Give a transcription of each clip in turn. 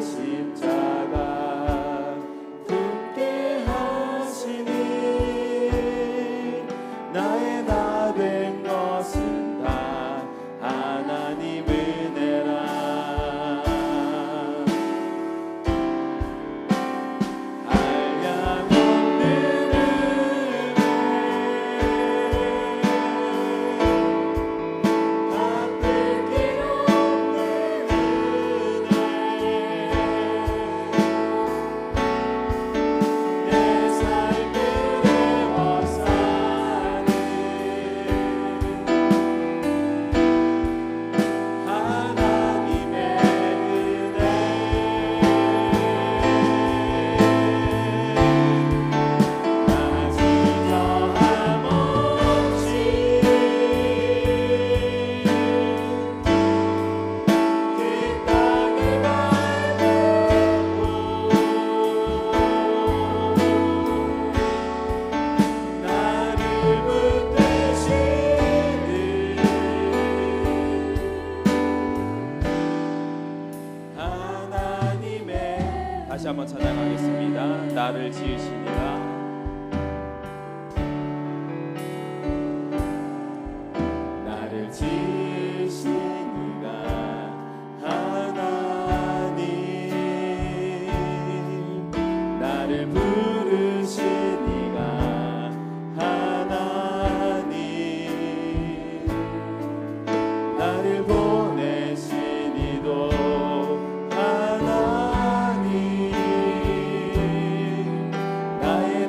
십자가 품게 하시니 나의 나 된 것은 다 하나님 은혜라. 한량 없는 은혜 바꿀 길 없는 은혜 내 삶을 애워싸는 하나님의 은혜 다시 더함 없이 그 땅을 밟고 나를 붙드시는 하나님의 다시 한번 찬양하겠습니다. 나를 지으시니라. 나를 지으시니가 하나님 나를 부르시니가 하나님 나를 보내시니도 하나님 나의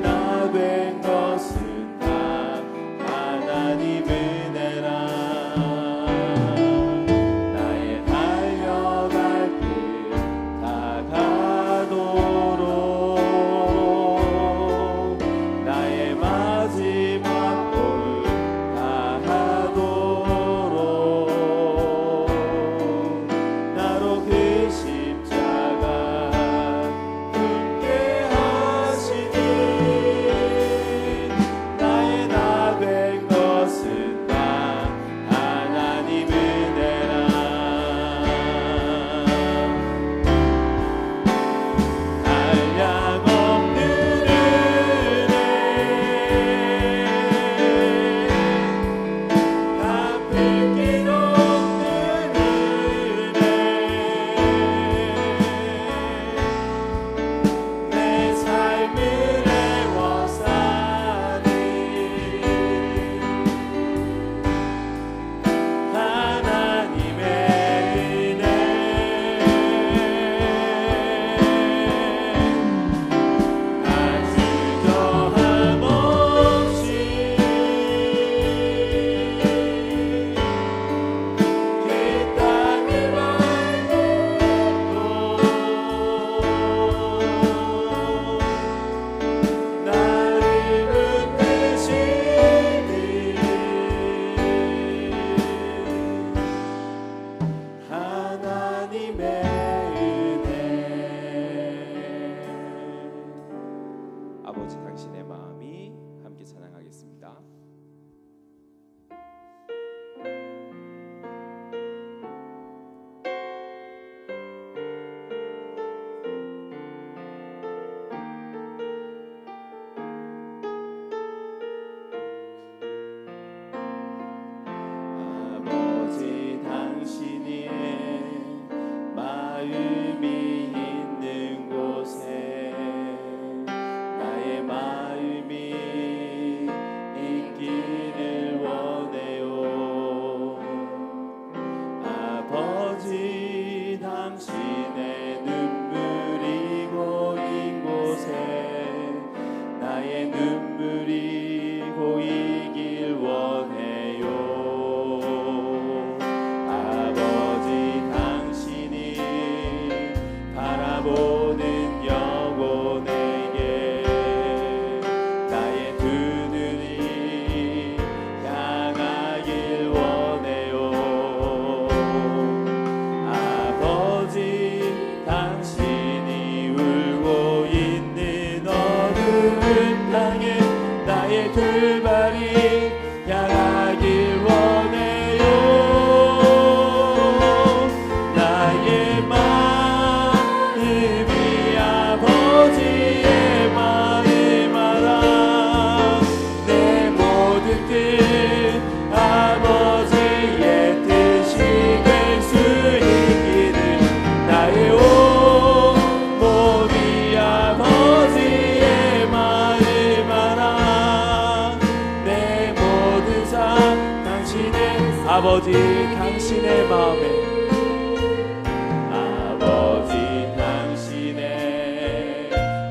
아버지 당신의 마음에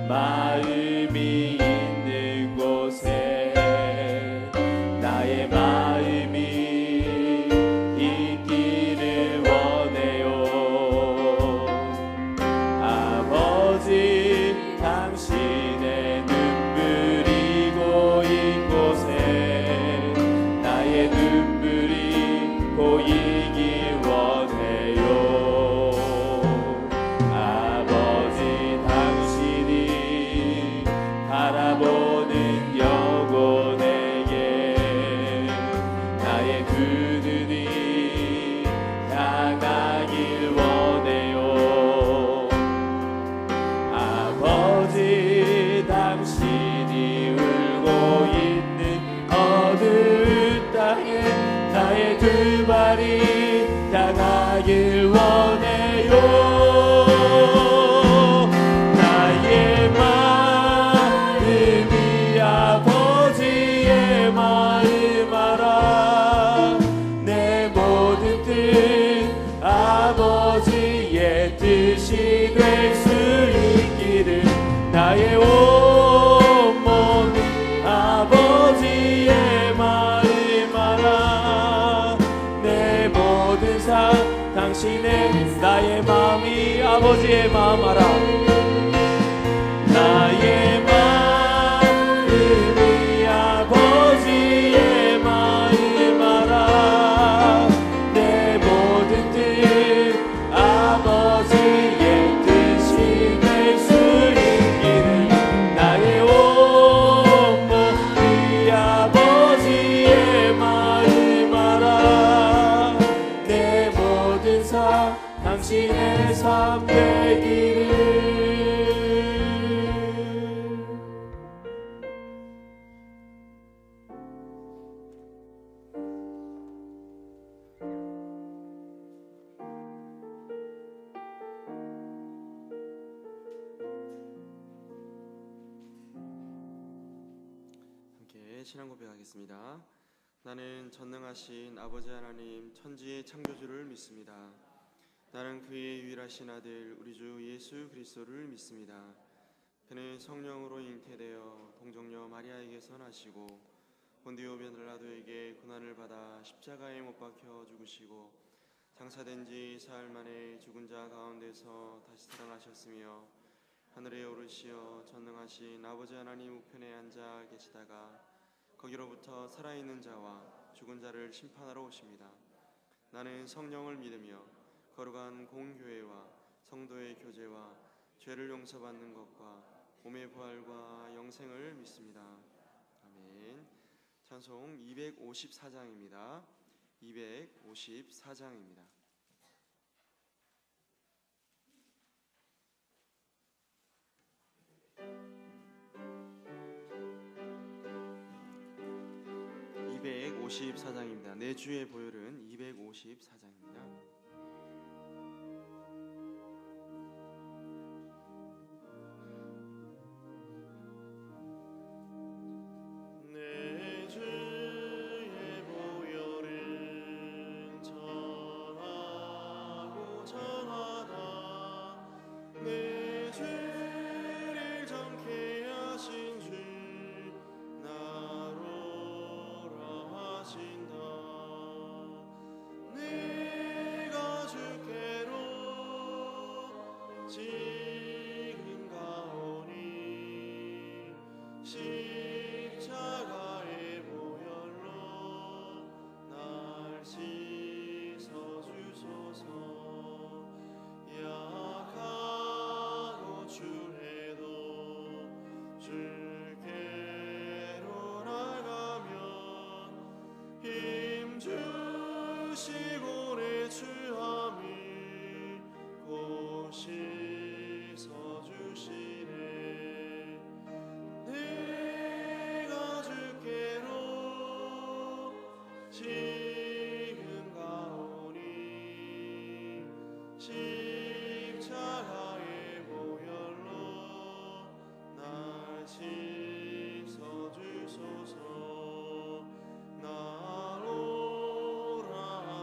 마음이 있는 곳에 나의 마음이 있기를 원해요. 아버지 당신의 눈물이 고인 곳에 나의 눈물이 고이길 원해요. 바라보는 영혼에게 나의 두 눈이 향하길 원해요. 아버지 당신이 울고 있는 어두운 땅에 나의 두 발이 향하길 원해요. 아버지의 마음 알아 내 모든 뜻 아버지의 뜻이 될 수 있기를 나의 온몸 아버지의 마음 알아 내 모든 삶 당신의 나의 마음이 아버지의 마음 알아 나의 아버지의 마음 알아 내 모든 뜻 아버지의 뜻이 될 수 있기를 나의 온몸이 아버지의 마음 알아 내 모든 삶 당신의 삶 되기를. 신앙 고백하겠습니다. 나는 전능하신 아버지 하나님 천지의 창조주를 믿습니다. 나는 그의 유일하신 아들 우리 주 예수 그리스도를 믿습니다. 그는 성령으로 잉태되어 동정녀 마리아에게서 나시고 본디오 빌라도에게 고난을 받아 십자가에 못 박혀 죽으시고 장사된 지 사흘 만에 죽은 자 가운데서 다시 살아나셨으며 하늘에 오르시어 전능하신 아버지 하나님 우편에 앉아 계시다가 거기로부터 살아있는 자와 죽은 자를 심판하러 오십니다. 나는 성령을 믿으며 거룩한 공교회와 성도의 교제와 죄를 용서받는 것과 몸의 부활과 영생을 믿습니다. 아멘. 찬송 254장입니다. 254장입니다. 254장입니다. 내 주의 보혈은 254장입니다. 나로라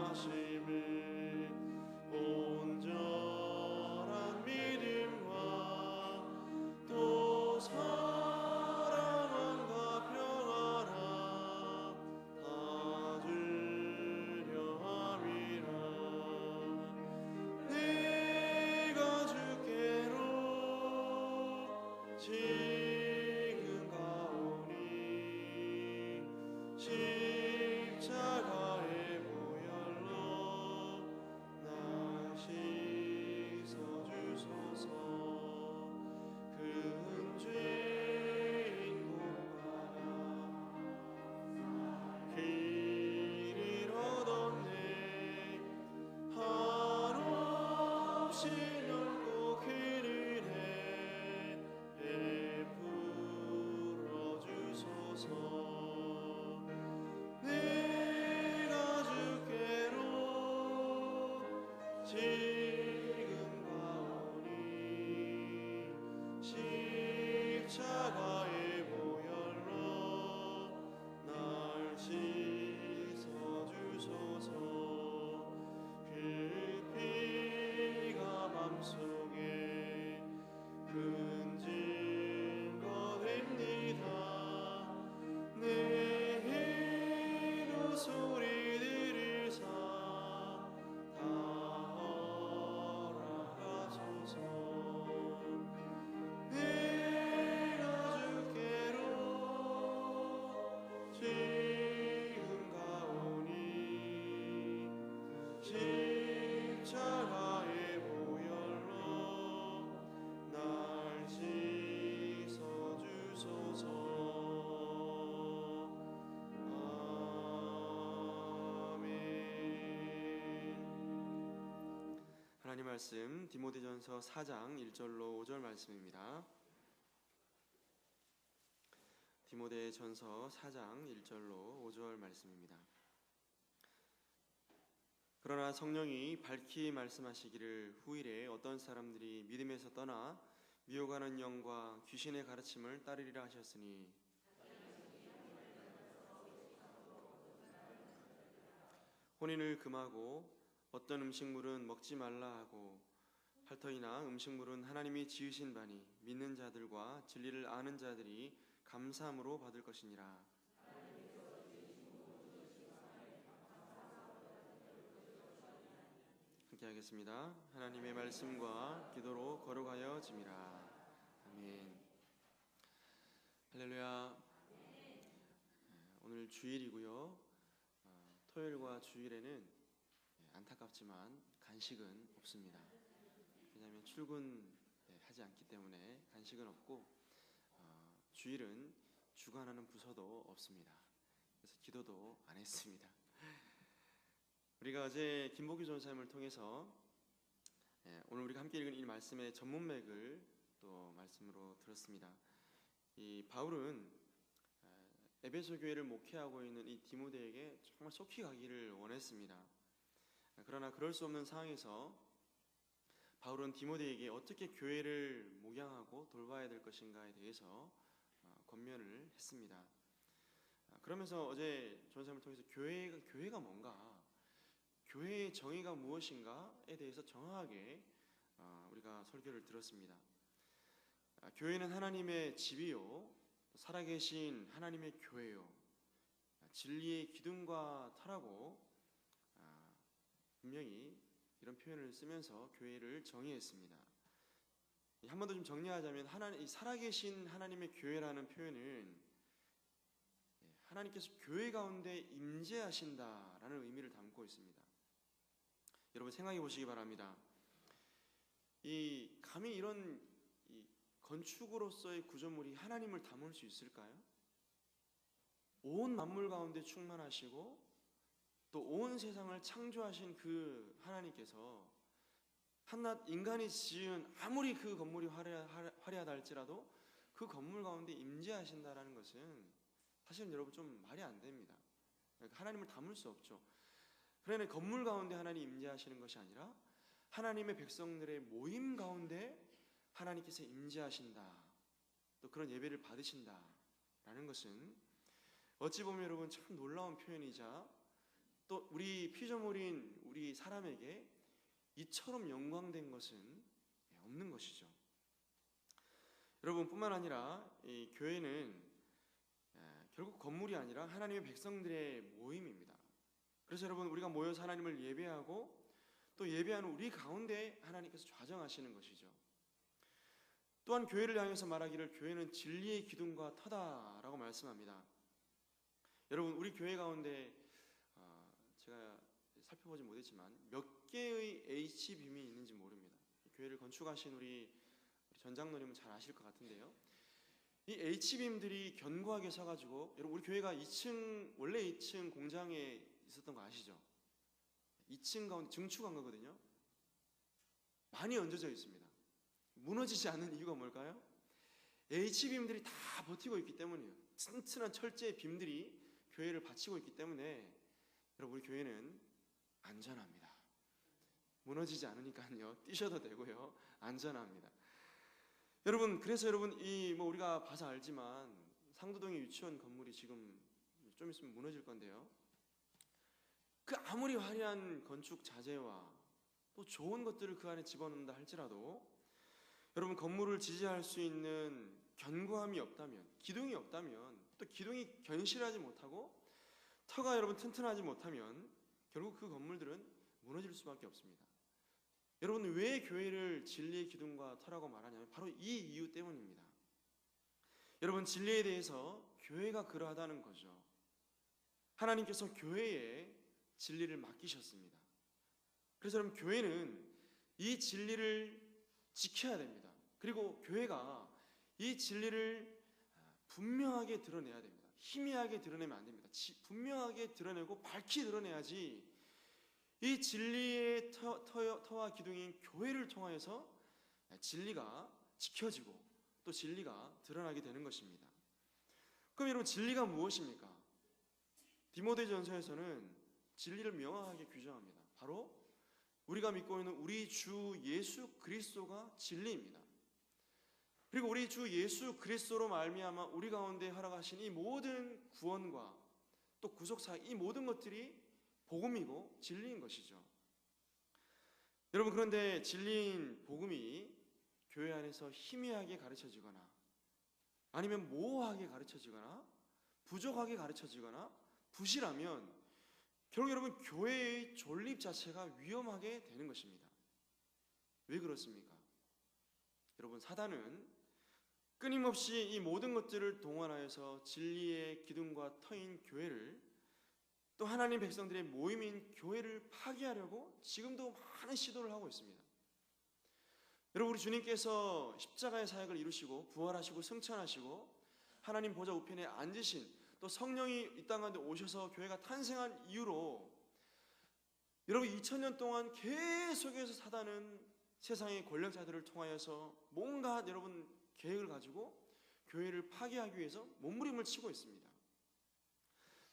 지금 가오니 십자가의 보혈로 날 씻어주소서. 큰 죄인 고마라 길 잃어뒀네. 한없이 넓고 긴 은혜 베풀어 주소서. 내가 주께로 지금 가오니 십자가의 보혈로 날 씻어주소서. 그 피가 맘속에 큰 증거 됩니다. 내 해로 소리 들으사 다 허락하소서. 내가 주께로 지금 가오니 십자가의 보혈로 날 씻어주소서. 아멘. 하나님 말씀 디모데전서 4장 1절로 5절 말씀입니다. 디모데전서 4장 1절로 5절 말씀입니다. 그러나 성령이 밝히 말씀하시기를 후일에 어떤 사람들이 믿음에서 떠나 미혹하는 영과 귀신의 가르침을 따르리라 하셨으니 혼인을 금하고 어떤 음식물은 먹지 말라 하고 팔터이나 음식물은 하나님이 지으신 바니 믿는 자들과 진리를 아는 자들이 감사함으로 받을 것이니라. 함께 하겠습니다. 하나님의 말씀과 기도로 거룩하여 짐이라. 아멘. 할렐루야. 오늘 주일이고요. 토요일과 주일에는 안타깝지만 간식은 없습니다. 왜냐하면 출근하지 않기 때문에 간식은 없고 주일은 주관하는 부서도 없습니다. 그래서 기도도 안 했습니다. 우리가 어제 김복규 전사님을 통해서 오늘 우리가 함께 읽은 이 말씀의 전문맥을 또 말씀으로 들었습니다. 이 바울은 에베소 교회를 목회하고 있는 이 디모데에게 정말 속히 가기를 원했습니다. 그러나 그럴 수 없는 상황에서 바울은 디모데에게 어떻게 교회를 목양하고 돌봐야 될 것인가에 대해서 권면을 했습니다. 그러면서 어제 전사님을 통해서 교회가 뭔가, 교회의 정의가 무엇인가에 대해서 정확하게 우리가 설교를 들었습니다. 교회는 하나님의 집이요, 살아계신 하나님의 교회요, 진리의 기둥과 터라고 분명히 이런 표현을 쓰면서 교회를 정의했습니다. 한 번 더 좀 정리하자면 이 살아계신 하나님의 교회라는 표현은 하나님께서 교회 가운데 임재하신다라는 의미를 담고 있습니다. 여러분 생각해 보시기 바랍니다. 감히 이런 건축으로서의 구조물이 하나님을 담을 수 있을까요? 온 만물 가운데 충만하시고 또 온 세상을 창조하신 그 하나님께서 한낱 인간이 지은 아무리 그 건물이 화려하다 할지라도 그 건물 가운데 임재하신다라는 것은 사실은 여러분 좀 말이 안 됩니다. 하나님을 담을 수 없죠. 그러나 건물 가운데 하나님 임재하시는 것이 아니라 하나님의 백성들의 모임 가운데 하나님께서 임재하신다, 또 그런 예배를 받으신다라는 것은 어찌 보면 여러분 참 놀라운 표현이자 또 우리 피조물인 우리 사람에게 이처럼 영광된 것은 없는 것이죠. 여러분 뿐만 아니라 이 교회는 결국 건물이 아니라 하나님의 백성들의 모임입니다. 그래서 여러분 우리가 모여서 하나님을 예배하고 또 예배하는 우리 가운데 하나님께서 좌정하시는 것이죠. 또한 교회를 향해서 말하기를 교회는 진리의 기둥과 터다라고 말씀합니다. 여러분, 우리 교회 가운데 제가 살펴보지 못했지만 몇 개의 H빔이 있는지 모릅니다. 교회를 건축하신 우리 전장로님은 잘 아실 것 같은데요. 이 H빔들이 견고하게 서가지고, 여러분 우리 교회가 2층, 원래 2층 공장에 있었던 거 아시죠? 2층 가운데 증축한 거거든요. 많이 얹어져 있습니다. 무너지지 않는 이유가 뭘까요? H빔들이 다 버티고 있기 때문이에요. 튼튼한 철제 빔들이 교회를 받치고 있기 때문에 여러분 우리 교회는 안전합니다. 무너지지 않으니까요. 뛰셔도 되고요. 안전합니다. 여러분, 그래서 여러분 우리가 봐서 알지만 상도동의 유치원 건물이 지금 좀 있으면 무너질 건데요. 그 아무리 화려한 건축 자재와 또 좋은 것들을 그 안에 집어넣는다 할지라도 여러분 건물을 지지할 수 있는 견고함이 없다면, 기둥이 없다면, 또 기둥이 견실하지 못하고 터가 여러분 튼튼하지 못하면 결국 그 건물들은 무너질 수밖에 없습니다. 여러분, 왜 교회를 진리의 기둥과 터라고 말하냐면 바로 이 이유 때문입니다. 여러분, 진리에 대해서 교회가 그러하다는 거죠. 하나님께서 교회에 진리를 맡기셨습니다. 그래서 여러분, 교회는 이 진리를 지켜야 됩니다. 그리고 교회가 이 진리를 분명하게 드러내야 됩니다. 희미하게 드러내면 안 됩니다. 분명하게 드러내고 밝히 드러내야지 이 진리의 터와 기둥인 교회를 통하여서 진리가 지켜지고 또 진리가 드러나게 되는 것입니다. 그럼 여러분, 진리가 무엇입니까? 디모데전서에서는 진리를 명확하게 규정합니다. 바로 우리가 믿고 있는 우리 주 예수 그리스도가 진리입니다. 그리고 우리 주 예수 그리스도로 말미암아 우리 가운데 허락하신 이 모든 구원과 또 구속사역, 이 모든 것들이 복음이고 진리인 것이죠. 여러분, 그런데 진리인 복음이 교회 안에서 희미하게 가르쳐지거나 아니면 모호하게 가르쳐지거나 부족하게 가르쳐지거나 부실하면 결국 여러분 교회의 존립 자체가 위험하게 되는 것입니다. 왜 그렇습니까? 여러분, 사단은 끊임없이 이 모든 것들을 동원하여서 진리의 기둥과 터인 교회를, 또 하나님 백성들의 모임인 교회를 파괴하려고 지금도 많은 시도를 하고 있습니다. 여러분, 우리 주님께서 십자가의 사역을 이루시고 부활하시고 승천하시고 하나님 보좌 우편에 앉으신, 또 성령이 이 땅 가운데 오셔서 교회가 탄생한 이후로 여러분 2000년 동안 계속해서 사단은 세상의 권력자들을 통하여서 뭔가 여러분 계획을 가지고 교회를 파괴하기 위해서 몸부림을 치고 있습니다.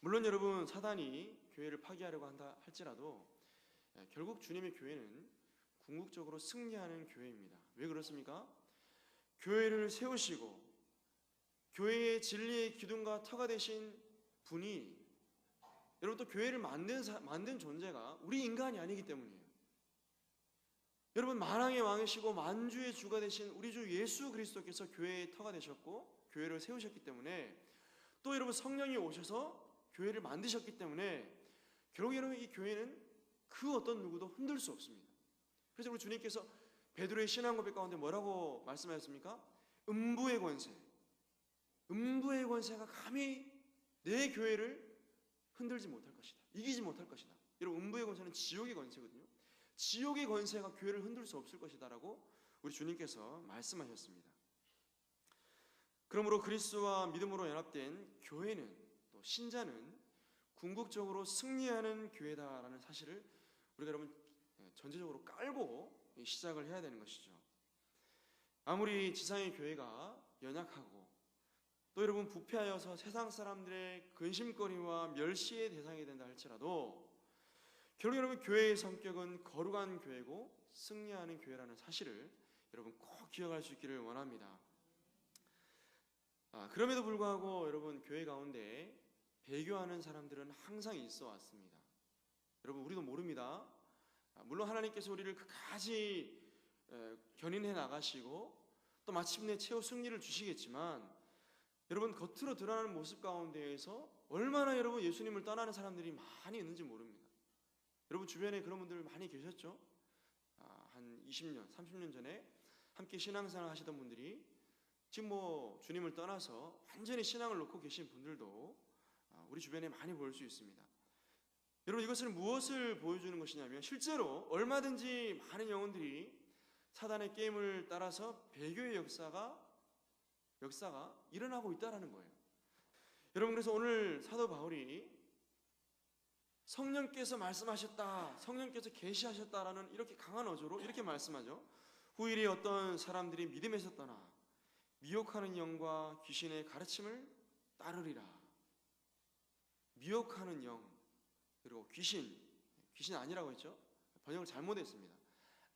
물론 여러분, 사단이 교회를 파괴하려고 한다 할지라도 결국 주님의 교회는 궁극적으로 승리하는 교회입니다. 왜 그렇습니까? 교회를 세우시고 교회의 진리의 기둥과 터가 되신 분이, 여러분, 또 교회를 만든 존재가 우리 인간이 아니기 때문이에요. 여러분, 만왕의 왕이시고 만주의 주가 되신 우리 주 예수 그리스도께서 교회의 터가 되셨고 교회를 세우셨기 때문에, 또 여러분 성령이 오셔서 교회를 만드셨기 때문에 결국 여러분 이 교회는 그 어떤 누구도 흔들 수 없습니다. 그래서 우리 주님께서 베드로의 신앙 고백 가운데 뭐라고 말씀하셨습니까? 음부의 권세가 감히 내 교회를 흔들지 못할 것이다. 이기지 못할 것이다. 여러분, 음부의 권세는 지옥의 권세거든요. 지옥의 권세가 교회를 흔들 수 없을 것이다 라고 우리 주님께서 말씀하셨습니다. 그러므로 그리스도와 믿음으로 연합된 교회는, 또 신자는 궁극적으로 승리하는 교회다라는 사실을 우리가 여러분 전체적으로 깔고 시작을 해야 되는 것이죠. 아무리 지상의 교회가 연약하고 또 여러분 부패하여서 세상 사람들의 근심거리와 멸시의 대상이 된다 할지라도 결국 여러분 교회의 성격은 거룩한 교회고 승리하는 교회라는 사실을 여러분 꼭 기억할 수 있기를 원합니다. 그럼에도 불구하고 여러분 교회 가운데 배교하는 사람들은 항상 있어 왔습니다. 여러분, 우리도 모릅니다. 물론 하나님께서 우리를 끝까지 견인해 나가시고 또 마침내 최후 승리를 주시겠지만, 여러분 겉으로 드러나는 모습 가운데에서 얼마나 여러분 예수님을 떠나는 사람들이 많이 있는지 모릅니다. 여러분 주변에 그런 분들 많이 계셨죠? 한 20년, 30년 전에 함께 신앙생활 하시던 분들이 지금 뭐 주님을 떠나서 완전히 신앙을 놓고 계신 분들도 우리 주변에 많이 볼 수 있습니다. 여러분, 이것은 무엇을 보여주는 것이냐면 실제로 얼마든지 많은 영혼들이 사단의 게임을 따라서 배교의 역사가 일어나고 있다는 거예요. 여러분, 그래서 오늘 사도 바울이 성령께서 말씀하셨다, 성령께서 계시하셨다라는 이렇게 강한 어조로 이렇게 말씀하죠. 후일에 어떤 사람들이 믿음에서 떠나 미혹하는 영과 귀신의 가르침을 따르리라. 미혹하는 영, 그리고 귀신 아니라고 했죠. 번역을 잘못했습니다.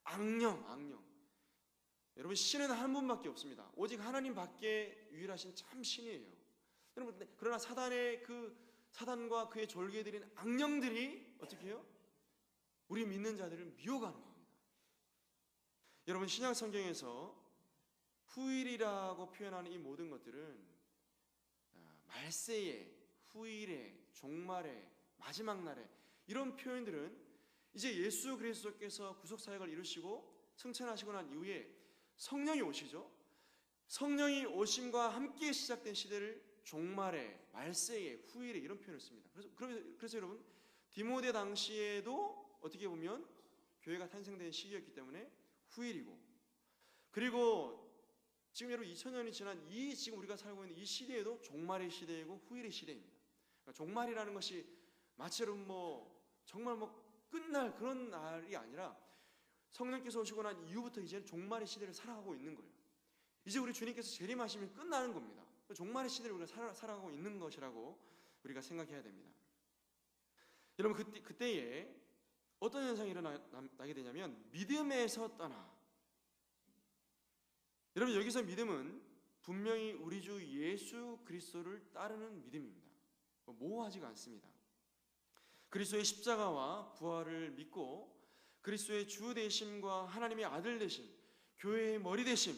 악령. 여러분, 신은 한 분밖에 없습니다. 오직 하나님 밖에 유일하신 참 신이에요. 여러분, 그러나 사단과 그의 졸개들인 악령들이 어떻게 해요? 우리 믿는 자들을 미혹하는 겁니다. 여러분, 신약 성경에서 후일이라고 표현하는 이 모든 것들은 말세에, 후일에, 종말에, 마지막 날에, 이런 표현들은 이제 예수 그리스도께서 구속사역을 이루시고 승천하시고 난 이후에 성령이 오시죠. 성령이 오심과 함께 시작된 시대를 종말에, 말세에, 후일에, 이런 표현을 씁니다. 그래서 여러분, 디모데 당시에도 어떻게 보면 교회가 탄생된 시기였기 때문에 후일이고, 그리고 지금 여러분 2000년이 지난 지금 우리가 살고 있는 이 시대에도 종말의 시대이고 후일의 시대입니다. 그러니까 종말이라는 것이 마치 여러분 정말 끝날 그런 날이 아니라 성령께서 오시고 난 이후부터 이제 종말의 시대를 살아가고 있는 거예요. 이제 우리 주님께서 재림하시면 끝나는 겁니다. 종말의 시대를 우리가 살아가고 있는 것이라고 우리가 생각해야 됩니다. 여러분, 그때에 어떤 현상이 일어나게 되냐면 믿음에서 떠나. 여러분, 여기서 믿음은 분명히 우리 주 예수 그리스도를 따르는 믿음입니다. 모호하지가 않습니다. 그리스도의 십자가와 부활을 믿고 그리스도의 주 되심과 하나님의 아들 되심, 교회의 머리 되심,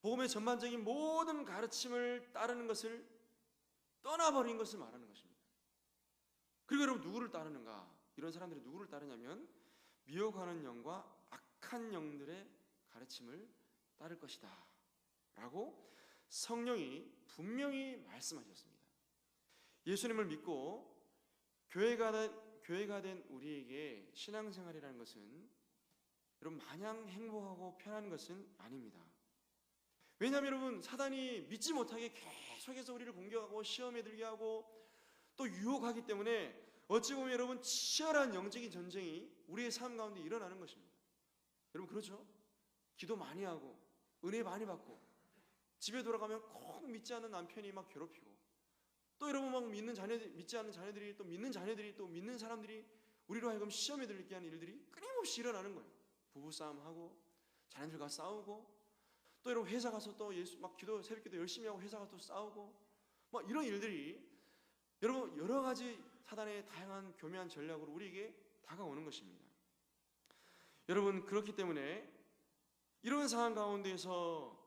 복음의 전반적인 모든 가르침을 따르는 것을 떠나버린 것을 말하는 것입니다. 그리고 여러분, 누구를 따르는가? 이런 사람들이 누구를 따르냐면 미혹하는 영과 악한 영들의 가르침을 따를 것이다 라고 성령이 분명히 말씀하셨습니다. 예수님을 믿고 교회가 된 우리에게 신앙생활이라는 것은 여러분 마냥 행복하고 편한 것은 아닙니다. 왜냐하면 여러분, 사단이 믿지 못하게 계속해서 우리를 공격하고 시험에 들게 하고 또 유혹하기 때문에 어찌 보면 여러분 치열한 영적인 전쟁이 우리의 삶 가운데 일어나는 것입니다. 여러분, 그렇죠? 기도 많이 하고 은혜 많이 받고 집에 돌아가면 꼭 믿지 않는 남편이 막 괴롭히고, 또 여러분 믿지 않는 자녀들이 또 믿는 자녀들이 또 믿는 사람들이 우리로 하여금 시험에 들게 하는 일들이 끊임없이 일어나는 거예요. 부부싸움하고 자녀들과 싸우고, 또 여러분 회사 가서 또 새벽 기도 열심히 하고 회사 가서 또 싸우고, 이런 일들이 여러분 여러 가지 사단의 다양한 교묘한 전략으로 우리에게 다가오는 것입니다. 여러분, 그렇기 때문에 이런 상황 가운데서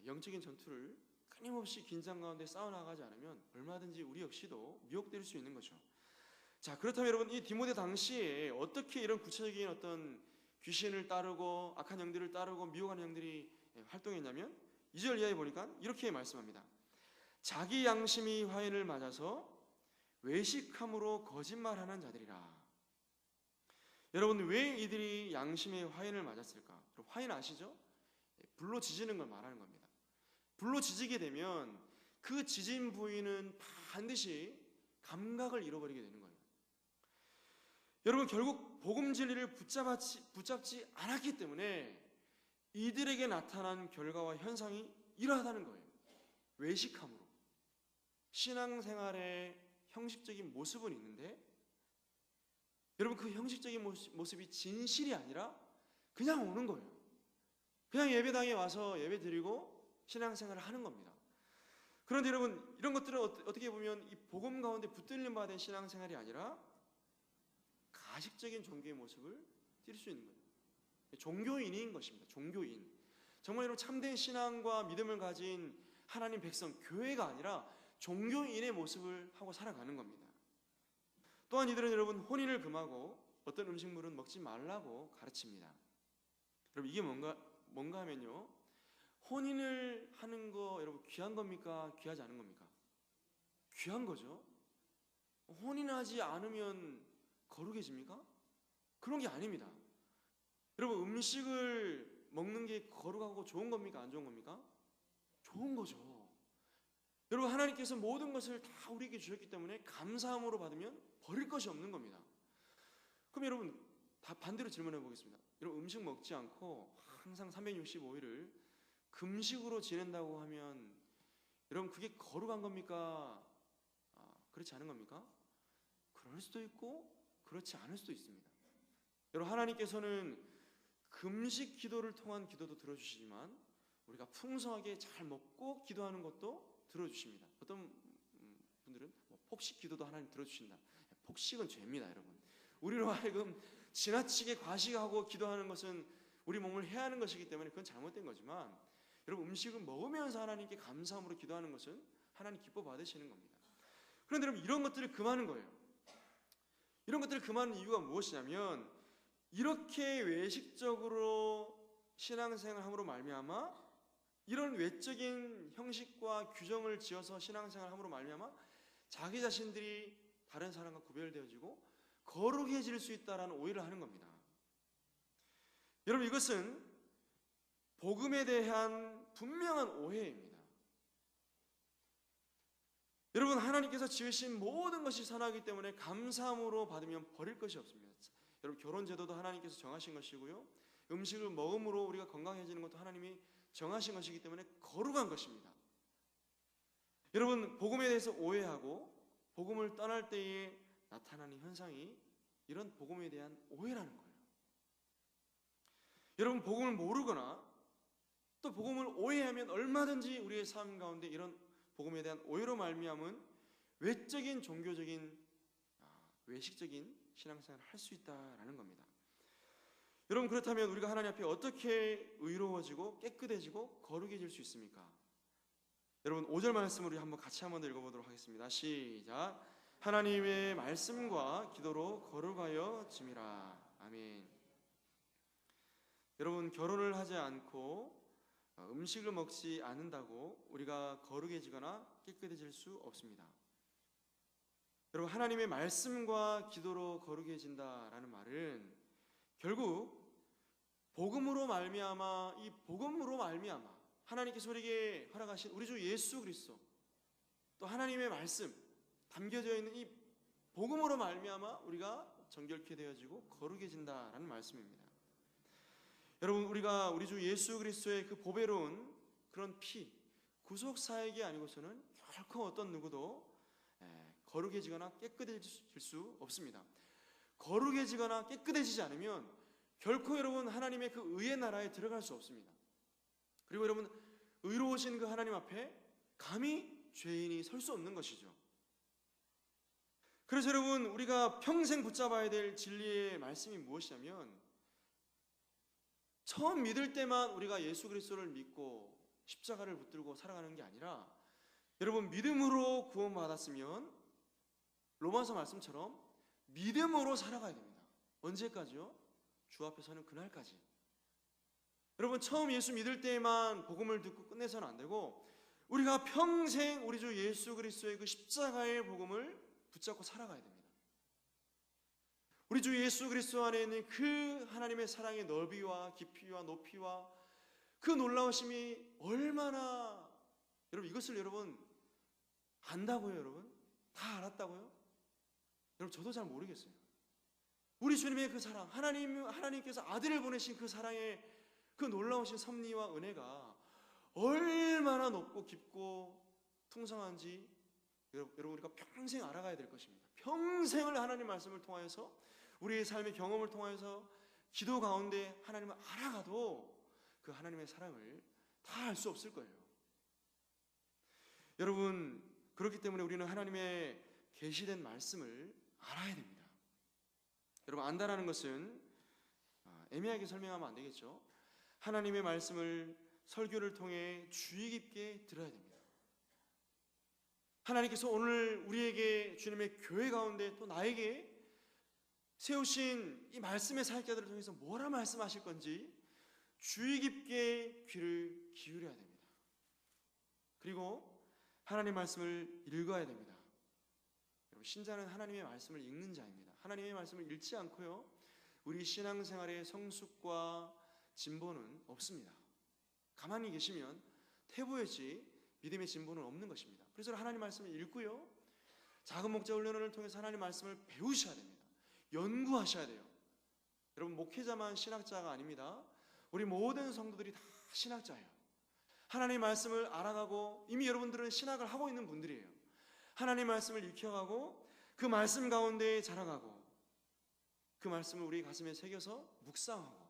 영적인 전투를 끊임없이 긴장 가운데 싸워나가지 않으면 얼마든지 우리 역시도 미혹될 수 있는 거죠. 자, 그렇다면 여러분, 이 디모데 당시에 어떻게 이런 구체적인 어떤 귀신을 따르고 악한 영들을 따르고 미혹하는 영들이 활동했냐면 2절 이하에 보니까 이렇게 말씀합니다. 자기 양심이 화인을 맞아서 외식함으로 거짓말하는 자들이라. 여러분, 왜 이들이 양심의 화인을 맞았을까? 화인 아시죠? 불로 지지는 걸 말하는 겁니다. 불로 지지게 되면 그 지진 부위는 반드시 감각을 잃어버리게 되는 거예요. 여러분, 결국 복음 진리를 붙잡지 않았기 때문에 이들에게 나타난 결과와 현상이 이러하다는 거예요. 외식함으로. 신앙생활의 형식적인 모습은 있는데 여러분, 그 형식적인 모습이 진실이 아니라 그냥 오는 거예요. 그냥 예배당에 와서 예배 드리고 신앙생활을 하는 겁니다. 그런데 여러분, 이런 것들은 어떻게 보면 이 복음 가운데 붙들림 받은 신앙생활이 아니라 가식적인 종교의 모습을 띌 수 있는 거예요. 종교인인 것입니다. 종교인. 정말 여러분, 참된 신앙과 믿음을 가진 하나님 백성, 교회가 아니라 종교인의 모습을 하고 살아가는 겁니다. 또한 이들은 여러분 혼인을 금하고 어떤 음식물은 먹지 말라고 가르칩니다. 여러분, 이게 뭔가 하면요, 혼인을 하는 거 여러분 귀한 겁니까? 귀하지 않은 겁니까? 귀한 거죠. 혼인하지 않으면 거룩해집니까? 그런 게 아닙니다. 여러분, 음식을 먹는 게 거룩하고 좋은 겁니까? 안 좋은 겁니까? 좋은 거죠. 여러분, 하나님께서 모든 것을 다 우리에게 주셨기 때문에 감사함으로 받으면 버릴 것이 없는 겁니다. 그럼 여러분, 다 반대로 질문해 보겠습니다. 여러분, 음식 먹지 않고 항상 365일을 금식으로 지낸다고 하면 여러분, 그게 거룩한 겁니까? 그렇지 않은 겁니까? 그럴 수도 있고 그렇지 않을 수도 있습니다. 여러분, 하나님께서는 금식 기도를 통한 기도도 들어주시지만 우리가 풍성하게 잘 먹고 기도하는 것도 들어주십니다. 어떤 분들은 폭식 기도도 하나님 들어주신다. 폭식은 죄입니다, 여러분. 우리로 하여금 지나치게 과식하고 기도하는 것은 우리 몸을 해하는 것이기 때문에 그건 잘못된 거지만, 여러분, 음식을 먹으면서 하나님께 감사함으로 기도하는 것은 하나님 기뻐 받으시는 겁니다. 그런데 여러분, 이런 것들을 금하는 거예요. 이런 것들을 금하는 이유가 무엇이냐면, 이렇게 외식적으로 신앙생활함으로 말미암아, 이런 외적인 형식과 규정을 지어서 신앙생활함으로 말미암아 자기 자신들이 다른 사람과 구별되어지고 거룩해질 수 있다라는 오해를 하는 겁니다. 여러분, 이것은 복음에 대한 분명한 오해입니다. 여러분, 하나님께서 지으신 모든 것이 선하기 때문에 감사함으로 받으면 버릴 것이 없습니다. 여러분, 결혼 제도도 하나님께서 정하신 것이고요, 음식을 먹음으로 우리가 건강해지는 것도 하나님이 정하신 것이기 때문에 거룩한 것입니다. 여러분, 복음에 대해서 오해하고 복음을 떠날 때에 나타나는 현상이 이런 복음에 대한 오해라는 거예요. 여러분, 복음을 모르거나 또 복음을 오해하면 얼마든지 우리의 삶 가운데 이런 복음에 대한 오해로 말미암은 외적인 종교적인 외식적인 신앙생활을 할 수 있다라는 겁니다. 여러분, 그렇다면 우리가 하나님 앞에 어떻게 의로워지고 깨끗해지고 거룩해질 수 있습니까? 여러분, 5절 말씀을 우리 같이 한번 읽어보도록 하겠습니다. 시작. 하나님의 말씀과 기도로 거룩하여 짐이라. 아멘. 여러분, 결혼을 하지 않고 음식을 먹지 않는다고 우리가 거룩해지거나 깨끗해질 수 없습니다. 여러분, 하나님의 말씀과 기도로 거룩해진다라는 말은 결국 복음으로 말미암아, 이 복음으로 말미암아 하나님께서 우리에게 허락하신 우리 주 예수 그리스도, 또 하나님의 말씀 담겨져 있는 이 복음으로 말미암아 우리가 정결케 되어지고 거룩해진다라는 말씀입니다. 여러분, 우리가 우리 주 예수 그리스도의 그 보배로운 그런 피, 구속 사역이 아니고서는 결코 어떤 누구도 거룩해지거나 깨끗해질 수 없습니다. 거룩해지거나 깨끗해지지 않으면 결코 여러분 하나님의 그 의의 나라에 들어갈 수 없습니다. 그리고 여러분, 의로우신 그 하나님 앞에 감히 죄인이 설 수 없는 것이죠. 그래서 여러분, 우리가 평생 붙잡아야 될 진리의 말씀이 무엇이냐면, 처음 믿을 때만 우리가 예수 그리스도를 믿고 십자가를 붙들고 살아가는 게 아니라, 여러분, 믿음으로 구원받았으면 로마서 말씀처럼 믿음으로 살아가야 됩니다. 언제까지요? 주 앞에 서는 그날까지. 여러분, 처음 예수 믿을 때만 복음을 듣고 끝내서는 안 되고, 우리가 평생 우리 주 예수 그리스도의 그 십자가의 복음을 붙잡고 살아가야 됩니다. 우리 주 예수 그리스도 안에 있는 그 하나님의 사랑의 넓이와 깊이와 높이와 그 놀라우심이 얼마나, 여러분, 이것을 여러분 안다고요? 여러분 다 알았다고요? 여러분, 저도 잘 모르겠어요. 우리 주님의 그 사랑, 하나님께서 아들을 보내신 그 사랑의 그 놀라우신 섭리와 은혜가 얼마나 높고 깊고 풍성한지 여러분, 우리가 평생 알아가야 될 것입니다. 평생을 하나님 말씀을 통하여서, 우리의 삶의 경험을 통하여서, 기도 가운데 하나님을 알아가도 그 하나님의 사랑을 다 알 수 없을 거예요. 여러분, 그렇기 때문에 우리는 하나님의 계시된 말씀을 알아야 됩니다. 여러분, 안다라는 것은 애매하게 설명하면 안 되겠죠. 하나님의 말씀을 설교를 통해 주의 깊게 들어야 됩니다. 하나님께서 오늘 우리에게 주님의 교회 가운데 또 나에게 세우신 이 말씀의 사역자들을 통해서 뭐라 말씀하실 건지 주의 깊게 귀를 기울여야 됩니다. 그리고 하나님의 말씀을 읽어야 됩니다. 여러분, 신자는 하나님의 말씀을 읽는 자입니다. 하나님의 말씀을 읽지 않고요, 우리 신앙생활의 성숙과 진보는 없습니다. 가만히 계시면 태보였지 믿음의 진보는 없는 것입니다. 그래서 하나님 말씀을 읽고요, 작은 목자 훈련을 통해서 하나님 말씀을 배우셔야 됩니다. 연구하셔야 돼요. 여러분, 목회자만 신학자가 아닙니다. 우리 모든 성도들이 다 신학자예요. 하나님의 말씀을 알아가고, 이미 여러분들은 신학을 하고 있는 분들이에요. 하나님의 말씀을 익혀가고 그 말씀 가운데 자라가고 그 말씀을 우리 가슴에 새겨서 묵상하고,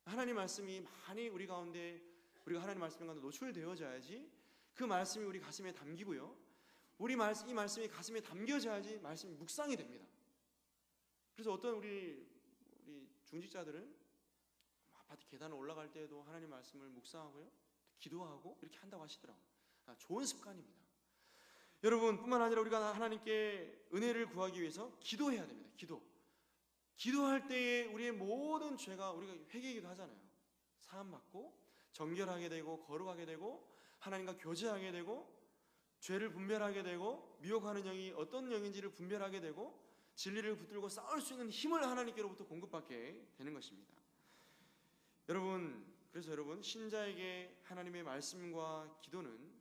하나님 말씀이 많이 우리 가운데, 우리가 하나님 말씀 가운데 노출되어져야지 그 말씀이 우리 가슴에 담기고요, 이 말씀이 가슴에 담겨져야지 말씀이 묵상이 됩니다. 그래서 어떤 우리 중직자들은 아파트 계단을 올라갈 때에도 하나님 말씀을 묵상하고요, 기도하고 이렇게 한다고 하시더라고요. 좋은 습관입니다. 여러분, 뿐만 아니라 우리가 하나님께 은혜를 구하기 위해서 기도해야 됩니다. 기도할 때에 우리의 모든 죄가, 우리가 회개기도 하잖아요. 사함받고 정결하게 되고 거룩하게 되고 하나님과 교제하게 되고 죄를 분별하게 되고 미혹하는 영이 어떤 영인지를 분별하게 되고 진리를 붙들고 싸울 수 있는 힘을 하나님께로부터 공급받게 되는 것입니다. 그래서 여러분, 신자에게 하나님의 말씀과 기도는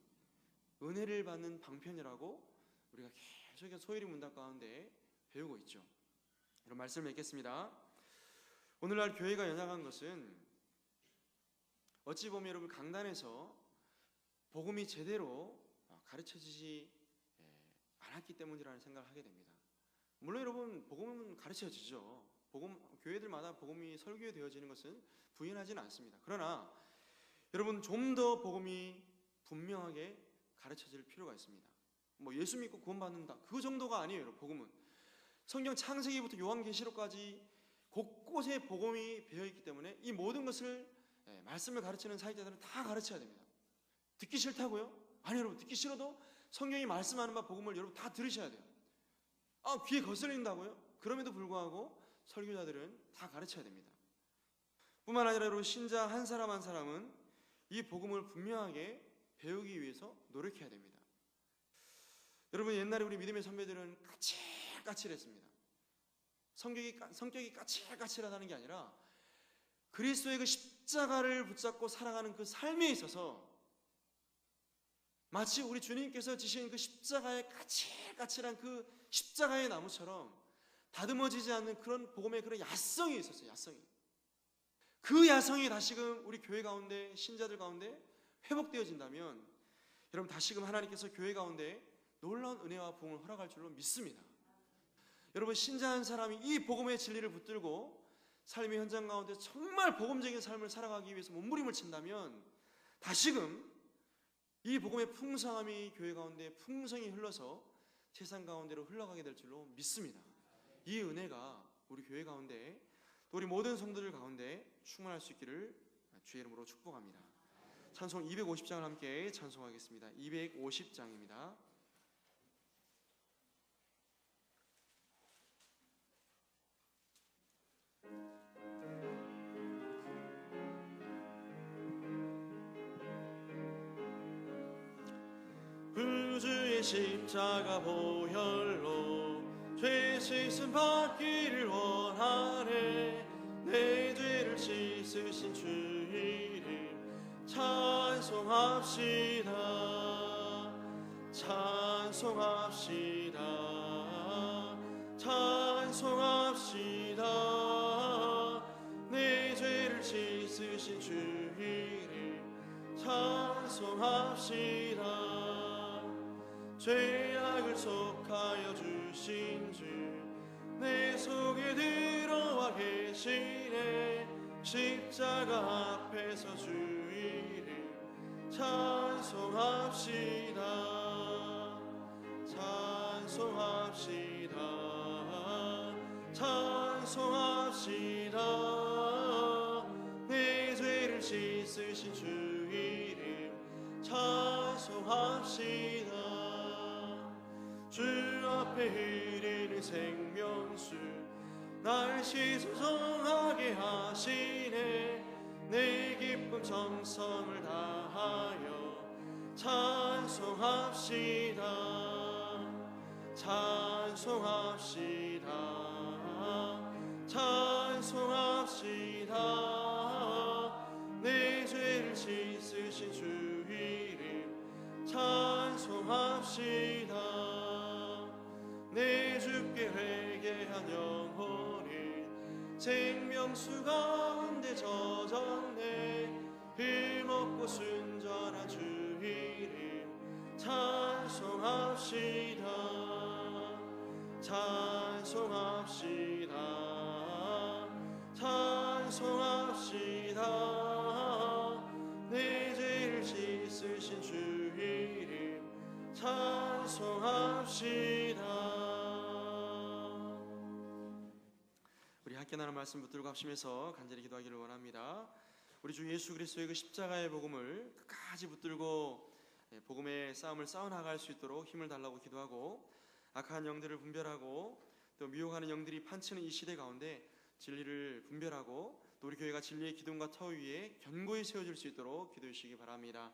은혜를 받는 방편이라고 우리가 계속 소일이 문답 가운데 배우고 있죠. 이런 말씀을 맺겠습니다. 오늘날 교회가 연약한 것은 어찌 보면 여러분, 강단에서 복음이 제대로 가르쳐지지 않았기 때문이라는 생각을 하게 됩니다. 물론 여러분, 복음은 가르쳐지죠. 교회들마다 복음이 설교되어지는 것은 부인하지는 않습니다. 그러나 여러분, 좀 더 복음이 분명하게 가르쳐질 필요가 있습니다. 예수 믿고 구원받는다, 그 정도가 아니에요. 여러분, 복음은 성경 창세기부터 요한계시록까지 곳곳에 복음이 배어있기 때문에 이 모든 것을, 말씀을 가르치는 사역자들은 다 가르쳐야 됩니다. 듣기 싫다고요? 아니, 여러분, 듣기 싫어도 성경이 말씀하는 바 복음을 여러분 다 들으셔야 돼요. 귀에 거슬린다고요? 그럼에도 불구하고 설교자들은 다 가르쳐야 됩니다. 뿐만 아니라 여러분, 신자 한 사람 한 사람은 이 복음을 분명하게 배우기 위해서 노력해야 됩니다. 여러분, 옛날에 우리 믿음의 선배들은 까칠했습니다. 성격이 까칠하다는 게 아니라 그리스도의 그 십자가를 붙잡고 살아가는 그 삶에 있어서 마치 우리 주님께서 지신 그 십자가의 까칠한 그 십자가의 나무처럼 다듬어지지 않는 그런 복음의 그런 야성이 있었어요. 그 야성이 다시금 우리 교회 가운데, 신자들 가운데 회복되어진다면 여러분, 다시금 하나님께서 교회 가운데 놀라운 은혜와 부흥을 허락할 줄로 믿습니다. 여러분, 신자 한 사람이 이 복음의 진리를 붙들고 삶의 현장 가운데 정말 복음적인 삶을 살아가기 위해서 몸부림을 친다면 다시금 이 복음의 풍성함이 교회 가운데 풍성히 흘러서 세상 가운데로 흘러가게 될 줄로 믿습니다. 이 은혜가 우리 교회 가운데, 또 우리 모든 성도들 가운데 충만할 수 있기를 주의 이름으로 축복합니다. 찬송 250장을 함께 찬송하겠습니다. 250장입니다. 구주의 십자가 보혈로 죄 씻음 받기를 원하네. 내 죄를 씻으신 주 이름 찬송합시다. 내 죄를 씻으신 주 이름 찬송합시다. 죄악을 속하여 주신 주 내 속에 들어와 계시네. 십자가 앞에서 주 이름 찬송합시다. 내 죄를 씻으신 주 이름 찬송합시다. 주 앞에 흐르는 생명수 날 시소성하게 하시네. 내 기쁨 정성을 다하여 찬송합시다. 찬송합시다. 찬송합시다. 내 죄를 씻으신 주 이름 찬송합시다. 내 주께 회개한 영혼이 생명수 가운데 젖었네. 힘없고 순전한 주 이름 찬송합시다. 찬송합시다. 찬송합시다. 내 죄를 씻으신 주 이름 찬송합시다. 우리 함께 나눈 말씀 붙들고 합심해서 간절히 기도하기를 원합니다. 우리 주 예수 그리스도의 그 십자가의 복음을 끝까지 붙들고 복음의 싸움을 싸워나갈 수 있도록 힘을 달라고 기도하고, 악한 영들을 분별하고 또 미혹하는 영들이 판치는 이 시대 가운데 진리를 분별하고 또 우리 교회가 진리의 기둥과 터 위에 견고히 세워질 수 있도록 기도해 주시기 바랍니다.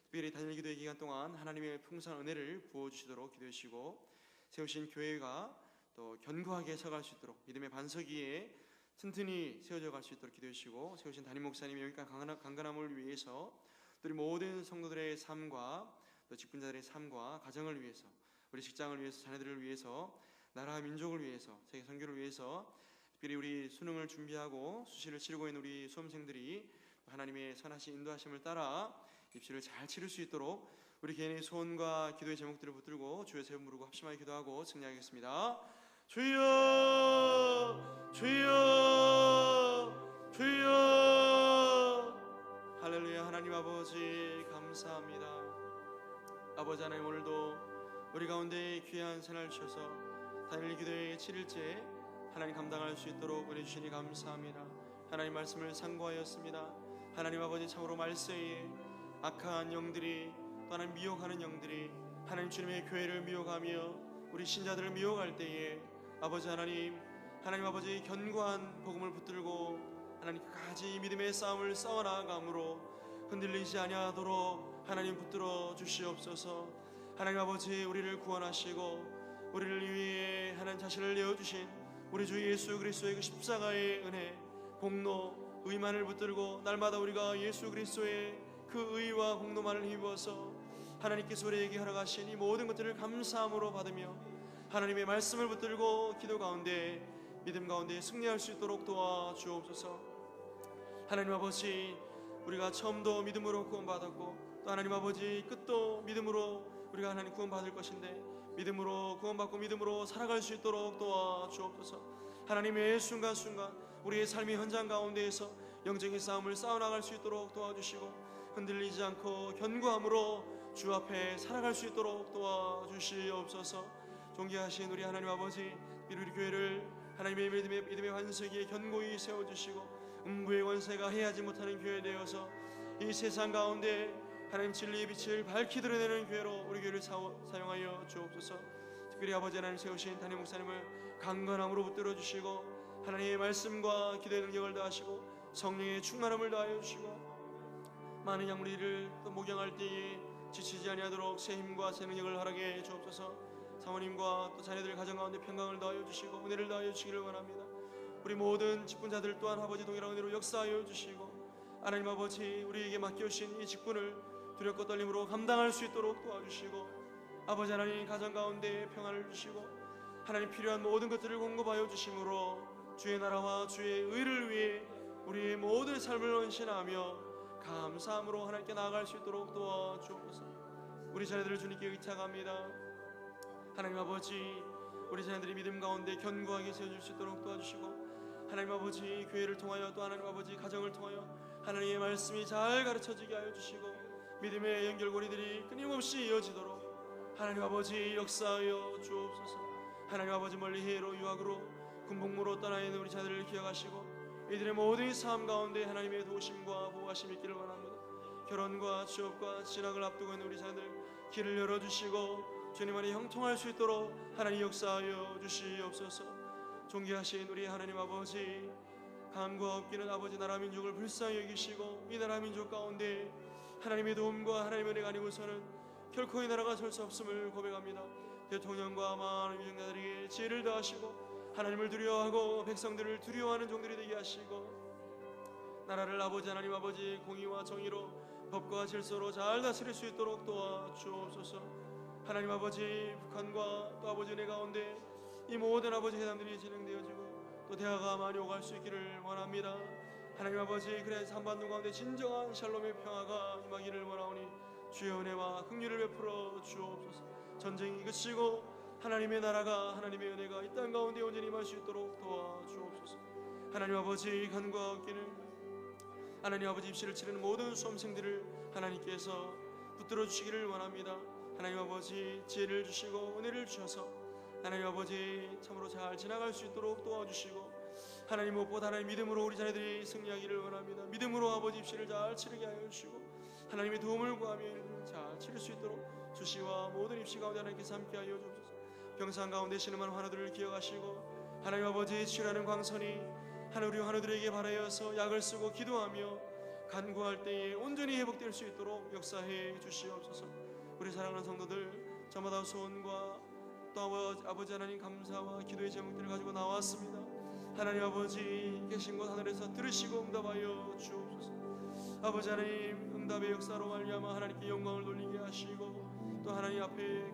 특별히 다니엘 기도의 기간 동안 하나님의 풍성한 은혜를 부어주시도록 기도해 주시고, 세우신 교회가 또 견고하게 서갈 수 있도록 믿음의 반석 위에 튼튼히 세워져 갈 수 있도록 기도해 주시고, 세우신 담임 목사님의 여기까지 강건함을 위해서 또 우리 모든 성도들의 삶과 또 직분자들의 삶과 가정을 위해서, 우리 직장을 위해서, 자녀들을 위해서, 나라와 민족을 위해서, 세계 선교를 위해서, 특별히 우리 수능을 준비하고 수시를 치르고 있는 우리 수험생들이 하나님의 선하신 인도하심을 따라 입시를 잘 치를 수 있도록 우리 개인의 소원과 기도의 제목들을 붙들고 주의 세움 부르고 합심하게 기도하고 승리하겠습니다. 주여, 주여, 주여. 할렐루야. 하나님 아버지 감사합니다. 아버지 하나님, 오늘도 우리 가운데 귀한 새날 주셔서 다니엘 기도회 7일째 하나님 감당할 수 있도록 은혜 주시니 감사합니다. 하나님 말씀을 상고하였습니다. 하나님 아버지, 참으로 말세에 악한 영들이, 또 하나님 미혹하는 영들이 하나님 주님의 교회를 미혹하며 우리 신자들을 미혹할 때에 아버지 하나님, 하나님 아버지 견고한 복음을 붙들고 하나님 끝까지 믿음의 싸움을 싸워나감으로 흔들리지 아니하도록 하나님 붙들어 주시옵소서. 하나님 아버지, 우리를 구원하시고 우리를 위해 하나님 자신을 내어주신 우리 주 예수 그리스도의 그 십자가의 은혜, 공로, 의만을 붙들고 날마다 우리가 예수 그리스도의 그 의와 공로만을 힘입어서 하나님께서 우리에게 허락하신 이 모든 것들을 감사함으로 받으며 하나님의 말씀을 붙들고 기도 가운데, 믿음 가운데 승리할 수 있도록 도와주옵소서. 하나님 아버지, 우리가 처음도 믿음으로 구원받았고 또 하나님 아버지 끝도 믿음으로 우리가 하나님 구원받을 것인데, 믿음으로 구원받고 믿음으로 살아갈 수 있도록 도와주옵소서. 하나님의 순간순간 우리의 삶의 현장 가운데에서 영적인 싸움을 싸워나갈 수 있도록 도와주시고, 흔들리지 않고 견고함으로 주 앞에 살아갈 수 있도록 도와주시옵소서. 존귀하신 우리 하나님 아버지, 우리 교회를 하나님의 믿음의 반석에 견고히 세워주시고 음부의 권세가 해하지 못하는 교회 되어서 이 세상 가운데 하나님 진리의 빛을 밝히 드러내는 교회로 우리 교회를 사용하여 주옵소서. 특별히 아버지 하나님 세우신 담임 목사님을 강건함으로 붙들어 주시고 하나님의 말씀과 기도의 능력을 다하시고 성령의 충만함을 다하여 주시고, 많은 양무리를 또 목양할 때에 지치지 아니하도록 새 힘과 새 능력을 허락해 주옵소서. 사모님과 또 자녀들 가정 가운데 평강을 더하여 주시고 은혜를 더하여 주시기를 원합니다. 우리 모든 직분자들 또한 아버지 동일한 은혜로 역사하여 주시고, 하나님 아버지, 우리에게 맡겨주신 이 직분을 두렵고 떨림으로 감당할 수 있도록 도와주시고, 아버지 하나님 가정 가운데 평안을 주시고 하나님 필요한 모든 것들을 공급하여 주심으로 주의 나라와 주의 의를 위해 우리의 모든 삶을 헌신하며 감사함으로 하나님께 나아갈 수 있도록 도와주옵소서. 우리 자녀들을 주님께 의탁합니다. 하나님 아버지, 우리 자녀들이 믿음 가운데 견고하게 세워질 수 있도록 도와주시고, 하나님 아버지, 교회를 통하여 또 하나님 아버지 가정을 통하여 하나님의 말씀이 잘 가르쳐지게 하여 주시고 믿음의 연결고리들이 끊임없이 이어지도록 하나님 아버지 역사하여 주옵소서. 하나님 아버지, 멀리 해외로 유학으로 군복무로 떠나 있는 우리 자녀들을 기억하시고 이들의 모든 삶 가운데 하나님의 도우심과 보호하심이 있기를 원합니다. 결혼과 취업과 진학을 앞두고 있는 우리 자녀들 길을 열어주시고 주님 안에 형통할 수 있도록 하나님 역사하여 주시옵소서. 존귀하신 우리 하나님 아버지, 간구와 없기는 아버지 나라 민족을 불쌍히 여기시고 이 나라 민족 가운데 하나님의 도움과 하나님의 은혜가 아니고서는 결코 이 나라가 설 수 없음을 고백합니다. 대통령과 많은 위정자들에게 지혜를 더하시고 하나님을 두려워하고 백성들을 두려워하는 종들이 되게 하시고 나라를 아버지 하나님 아버지 공의와 정의로 법과 질서로 잘 다스릴 수 있도록 도와주옵소서. 하나님 아버지 북한과 또 아버지 은혜 가운데 이 모든 아버지 회담들이 진행되어지고 또 대화가 많이 오갈 수 있기를 원합니다. 하나님 아버지 그래서 한반도 가운데 진정한 샬롬의 평화가 임하기를 원하오니 주의 은혜와 긍휼을 베풀어 주옵소서. 전쟁이 그치고 하나님의 나라가 하나님의 은혜가 이 땅 가운데 온전히 임할 수 있도록 도와주옵소서. 하나님 아버지 간구와 없기는 하나님 아버지 입시를 치르는 모든 수험생들을 하나님께서 붙들어 주시기를 원합니다. 하나님 아버지 지혜를 주시고 은혜를 주셔서 하나님 아버지 참으로 잘 지나갈 수 있도록 도와주시고 하나님 무엇보다 하나님 믿음으로 우리 자녀들이 승리하기를 원합니다. 믿음으로 아버지 입시를 잘 치르게 하여 주시고 하나님의 도움을 구하며 잘 치를 수 있도록 주시와 모든 입시 가운데 하나님께서 함께 하여 주옵소서. 병상 가운데 신음하는 환우들을 기억하시고 하나님 아버지 치유하는 광선이 하늘 우리 환우들에게 바라여서 약을 쓰고 기도하며 간구할 때에 온전히 회복될 수 있도록 역사해 주시옵소서. 우리 사랑하는 성도들 저마다 소원과 또 아버지 하나님 감사와 기도의 제목들을 가지고 나왔습니다. 하나님 아버지 계신 곳 하늘에서 들으시고 응답하여 주옵소서. 아버지 하나님 응답의 역사로 말미암아 하나님께 영광을 돌리게 하시고 또 하나님 앞에